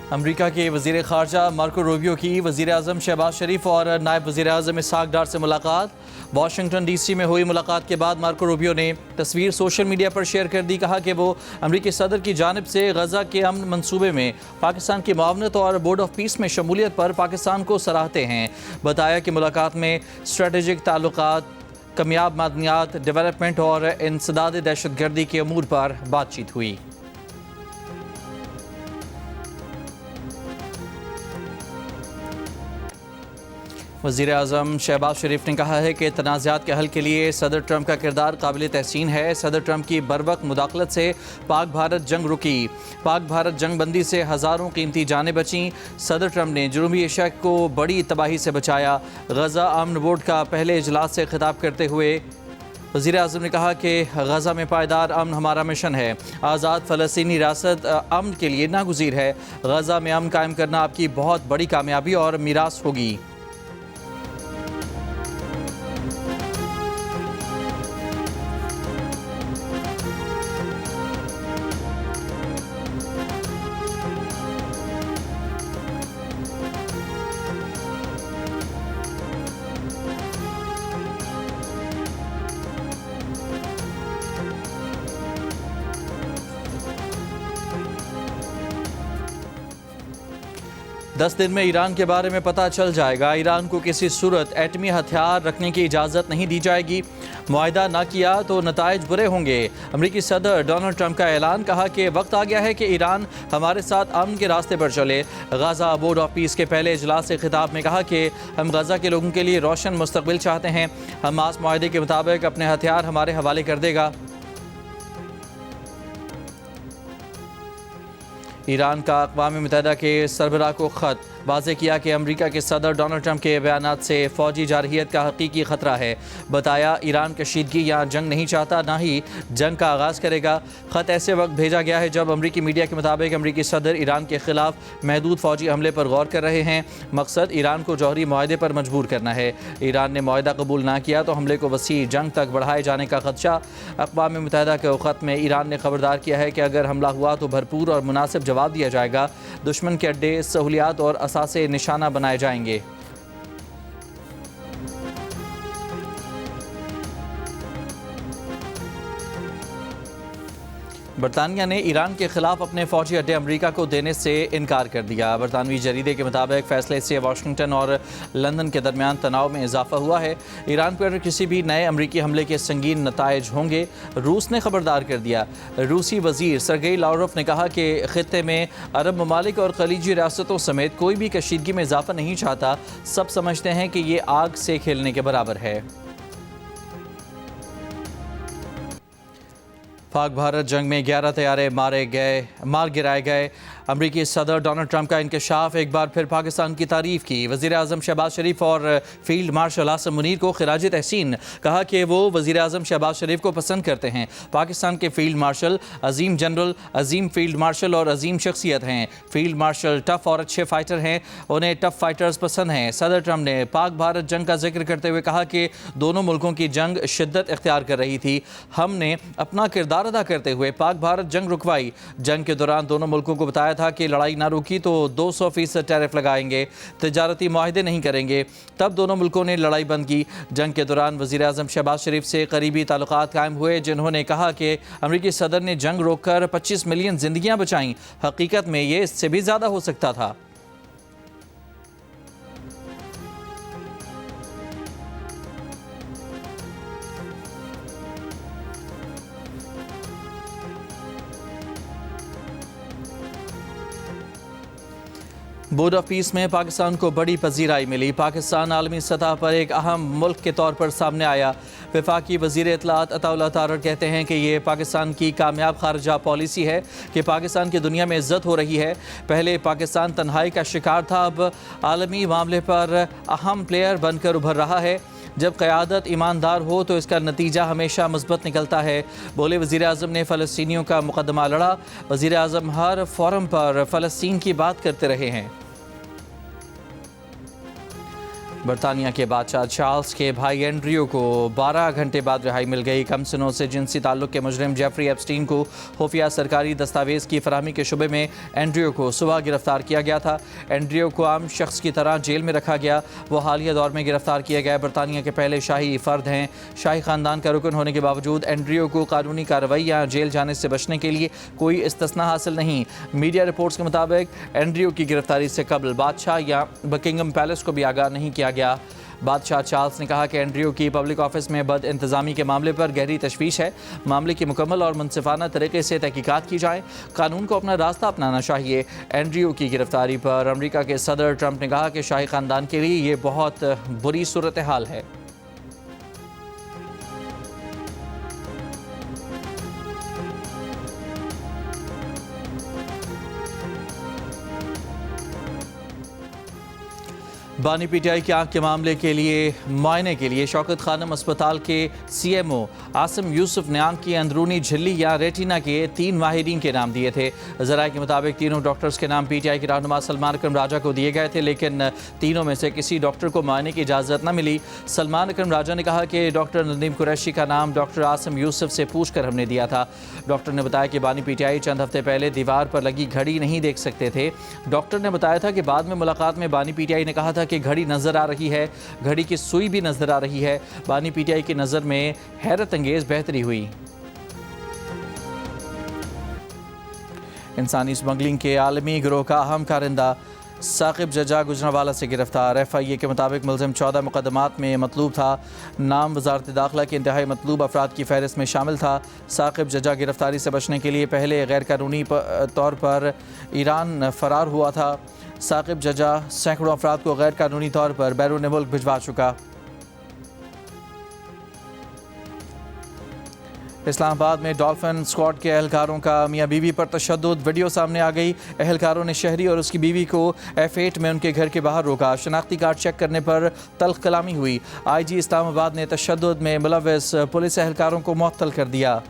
अमरीका के वज़ीर ख़ारजा Marco Rubio की वज़ीर आज़म शहबाज शरीफ और नायब वज़ीर आज़म इसहाक डार से मुलाकात। वाशिंगटन DC में हुई मुलाकात के बाद मार्को रूबियो ने तस्वीर सोशल मीडिया पर शेयर कर दी। कहा कि वो अमरीकी सदर की जानिब से गज़ा के अमन मंसूबे में पाकिस्तान की मुआवनत और बोर्ड ऑफ पीस में शमूलियत पर पाकिस्तान को सराहते हैं। बताया कि मुलाकात में स्ट्रेटेजिक ताल्लुकात, कामयाब मादनियात, डेवलपमेंट और इंसदाद दहशतगर्दी के अमूर पर बातचीत हुई। वज़ीर आज़म शहबाज शरीफ ने कहा है कि तनाज़ात के हल के लिए सदर ट्रंप का किरदार काबिल तहसीन है। सदर ट्रंप की बरवक्त मुदाखलत से पाक भारत जंग रुकी। पाक भारत जंग बंदी से हज़ारों कीमती जानें बचीं। सदर ट्रंप ने जनूबी एशिया को बड़ी तबाही से बचाया। गज़ा अमन बोर्ड का पहले इजलास से खिताब करते हुए वज़ीर आज़म ने कहा कि गज़ा में पायदार अमन हमारा मिशन है। आज़ाद फ़लस्तीनी रियासत अमन के लिए नागुज़ीर है। गज़ा में अमन कायम करना आपकी बहुत बड़ी कामयाबी और मीरास होगी। 10 दिन में ईरान के बारे में पता चल जाएगा। ईरान को किसी सूरत एटमी हथियार रखने की इजाज़त नहीं दी जाएगी। मुआहिदा ना किया तो नताइज बुरे होंगे। अमरीकी सदर डोनाल्ड ट्रंप का ऐलान। कहा कि वक्त आ गया है कि ईरान हमारे साथ अमन के रास्ते पर चले। गज़ा बोर्ड ऑफ पीस के पहले इजलास से खिताब में कहा कि हम गज़ा के लोगों के लिए रोशन मुस्तकबिल चाहते हैं। हमास मुआहिदे के मुताबिक अपने हथियार हमारे हवाले कर देगा। ईरान का अक़वाम मुत्तहिदा के सरबराह को ख़त। वाज़ेह किया कि अमरीका के सदर डोनाल्ड ट्रंप के बयानात से फ़ौजी जारहियत का हकीकी ख़तरा है। बताया ईरान कशीदगी या जंग नहीं चाहता, ना ही जंग का आगाज़ करेगा। ख़त ऐसे वक्त भेजा गया है जब अमरीकी मीडिया के मुताबिक अमरीकी सदर ईरान के ख़िलाफ़ महदूद फ़ौजी हमले पर गौर कर रहे हैं। मकसद ईरान को जौहरी मुआहदे पर मजबूर करना है। ईरान ने मुआहदा कबूल ना किया तो हमले को वसी जंग तक बढ़ाए जाने का ख़दशा। अक़वाम मुत्तहिदा के ख़त में ईरान ने खबरदार किया है कि अगर हमला हुआ तो भरपूर और मुनासिब जवाब दिया जाएगा। दुश्मन के अड्डे, सहूलियात और असासे निशाना बनाए जाएंगे। बरतानिया ने ईरान के खिलाफ अपने फौजी अड्डे अमरीका को देने से इनकार कर दिया। बरतानवी जरीदे के मुताबिक फैसले से वाशिंगटन और लंदन के दरमियान तनाव में इजाफा हुआ है। ईरान पर किसी भी नए अमरीकी हमले के संगीन नताइज होंगे। रूस ने खबरदार कर दिया। रूसी वजीर सरगेई लावरोफ ने कहा कि खित्ते में अरब ममालिक और खलीजी रियासतों समेत कोई भी कशीदगी में इजाफा नहीं चाहता। सब समझते हैं कि ये आग से खेलने के बराबर है। पाक भारत जंग में 11 तैयारे मार गिराए गए। अमरीकी सदर डोनाल्ड ट्रंप का इंकशाफ। एक बार फिर पाकिस्तान की तारीफ की। वज़ीर आज़म शहबाज शरीफ और फील्ड मार्शल आसिम मुनीर को खिराज तहसीन। कहा कि वो वज़ीर आज़म शहबाज शरीफ को पसंद करते हैं। पाकिस्तान के फील्ड मार्शल अजीम जनरल, अजीम फील्ड मार्शल और अजीम शख्सियत हैं। फील्ड मार्शल टफ़ और अच्छे फाइटर हैं। उन्हें टफ़ फाइटर्स पसंद हैं। सदर ट्रंप ने पाक भारत जंग का जिक्र करते हुए कहा कि दोनों मुल्कों की जंग शिद्दत इख्तियार कर रही थी। हमने अपना किरदार अदा करते हुए पाक भारत जंग रुकवाई। जंग के दौरान दोनों मुल्कों को बताया था कि लड़ाई ना रुकी तो 200% टैरिफ लगाएंगे, तिजारती मुआहदे नहीं करेंगे। तब दोनों मुल्कों ने लड़ाई बंद की। जंग के दौरान वज़ीर आज़म शहबाज शरीफ से करीबी ताल्लुकात कायम हुए, जिन्होंने कहा कि अमरीकी सदर ने जंग रोककर 25 मिलियन जिंदगियां बचाईं। हकीकत में ये इससे भी ज़्यादा हो सकता था। बोर्ड ऑफ पीस में पाकिस्तान को बड़ी पजीराई मिली। पाकिस्तान आलमी सतह पर एक अहम मुल्क के तौर पर सामने आया। वफाकी वज़ीर इत्तलात अताउल्लाह तारड़ कहते हैं कि ये पाकिस्तान की कामयाब खारजा पॉलिसी है कि पाकिस्तान की दुनिया में इज्जत हो रही है। पहले पाकिस्तान तन्हाई का शिकार था, अब आलमी मामले पर अहम प्लेयर बनकर उभर रहा है। जब क़यादत ईमानदार हो तो इसका नतीजा हमेशा मुस्बत निकलता है। बोले वज़ीर आज़म ने फ़लस्तीनियों का मुक़दमा लड़ा। वज़ीर आज़म हर फोरम पर फ़लस्तीन की बात करते रहे हैं। बरतानिया के बादशाह चार्ल्स के भाई एंड्रियो को 12 घंटे बाद रिहाई मिल गई। कम सिनों से जिनसी ताल्लुक के मुजरिम जेफरी एप्स्टीन को खुफिया सरकारी दस्तावेज़ की फराहमी के शुबे में एंड्रियो को सुबह गिरफ्तार किया गया था। एंड्रियो को आम शख्स की तरह जेल में रखा गया। वो हालिया दौर में गिरफ्तार किए गए बरतानिया के पहले शाही फ़र्द हैं। शाही ख़ानदान का रुकन होने के बावजूद एंड्रियो को कानूनी कार्रवाई या जेल जाने से बचने के लिए कोई इस्तिस्ना हासिल नहीं। मीडिया रिपोर्ट्स के मुताबिक एंड्रियो की गिरफ्तारी से कबल बादशाह या बकिंगम पैलेस को भी आगाह नहीं किया गया। बादशाह चार्ल्स ने कहा कि एंड्रियो की पब्लिक ऑफिस में बद इंतज़ामी के मामले पर गहरी तशवीश है। मामले की मुकम्मल और मुनसिफाना तरीके से तहकीकात की जाए। कानून को अपना रास्ता अपनाना चाहिए। एंड्रियो की गिरफ्तारी पर अमेरिका के सदर ट्रंप ने कहा कि शाही ख़ानदान के लिए ये बहुत बुरी सूरत हाल है। बानी पीटीआई की आँख के मामले के लिए मुआयने के लिए शौकत खानम अस्पताल के CMO आसिम यूसुफ ने आँख की अंदरूनी झिल्ली या रेटिना के 3 माहिरीन के नाम दिए थे। ज़राए के मुताबिक तीनों डॉक्टर्स के नाम पीटीआई के रहनुमा सलमान अकरम राजा को दिए गए थे, लेकिन तीनों में से किसी डॉक्टर को मुआयने की इजाज़त न मिली। सलमान अकरम राजा ने कहा कि डॉक्टर नदीम कुरैशी का नाम डॉक्टर आसिम यूसुफ से पूछ कर हमने दिया था। डॉक्टर ने बताया कि बानी पीटीआई चंद हफ्ते पहले दीवार पर लगी घड़ी नहीं देख सकते थे। डॉक्टर ने बताया था कि बाद में मुलाकात में बानी पीटीआई ने कहा था कि घड़ी नज़र आ रही है, घड़ी की सुई भी नज़र आ रही है। बानी पीटीआई की नज़र में हैरत अंगेज़ बेहतरी हुई। इंसानी स्मगलिंग के आलमी गिरोह का अहम कारिंदा साकिब जजा गुजरांवाला से गिरफ्तार। FIA के मुताबिक मुलजिम 14 मुकदमात में मतलूब था। नाम वजारत दाखिला के इंतहाई मतलूब अफराद की फहरिस्त में शामिल था। साकिब जजा गिरफ्तारी से बचने के लिए पहले गैर कानूनी तौर पर ईरान फरार हुआ था। साकिब जजा सैकड़ों अफराद को गैर कानूनी तौर पर बैरून मुल्क भिजवा चुका। इस्लामाबाद में डॉल्फिन स्क्वाड के एहलकारों का मियाँ बीवी पर तशद्दुद वीडियो सामने आ गई। एहलकारों ने शहरी और उसकी बीवी को F8 में उनके घर के बाहर रोका। शनाख्ती कार्ड चेक करने पर तल्ख कलामी हुई। IG इस्लामाबाद ने तशद्दुद में मुलव्वस पुलिस एहलकारों को मुअत्तल कर दिया।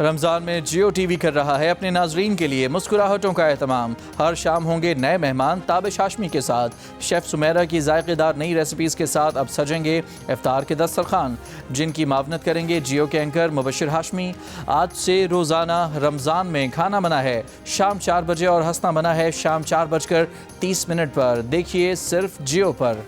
रमज़ान में जियो TV कर रहा है अपने नाजरीन के लिए मुस्कुराहटों का एहतमाम। हर शाम होंगे नए मेहमान ताबिश हाशमी के साथ। शेफ़ सुमेरा की जायकेदार नई रेसिपीज़ के साथ अब सजेंगे इफ्तार के दस्तरखान, जिनकी मावनत करेंगे जियो के एंकर मुबशिर हाशमी। आज से रोज़ाना रमज़ान में खाना बना है शाम 4 बजे और हंसना बना है शाम 4:30 पर। देखिए सिर्फ जियो पर।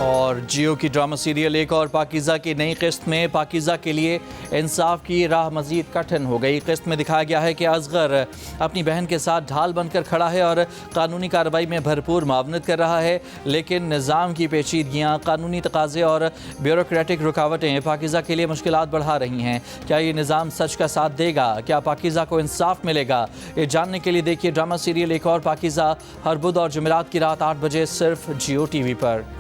और जियो की ड्रामा सीरियल एक और पाकीज़ा की नई किस्त में पाकीज़ा के लिए इंसाफ की राह मज़ीद कठिन हो गई। किस्त में दिखाया गया है कि असगर अपनी बहन के साथ ढाल बनकर खड़ा है और कानूनी कार्रवाई में भरपूर मावनत कर रहा है, लेकिन निज़ाम की पेचीदगियाँ, कानूनी तकाज़े और ब्यूरोक्रेटिक रुकावटें पाकीज़ा के लिए मुश्किलात बढ़ा रही हैं। क्या ये निज़ाम सच का साथ देगा? क्या पाकीज़ा को इंसाफ मिलेगा? ये जानने के लिए देखिए ड्रामा सीरियल एक और पाकीज़ा हर बुध और जुमेरात की रात 8 बजे सिर्फ जियो TV पर।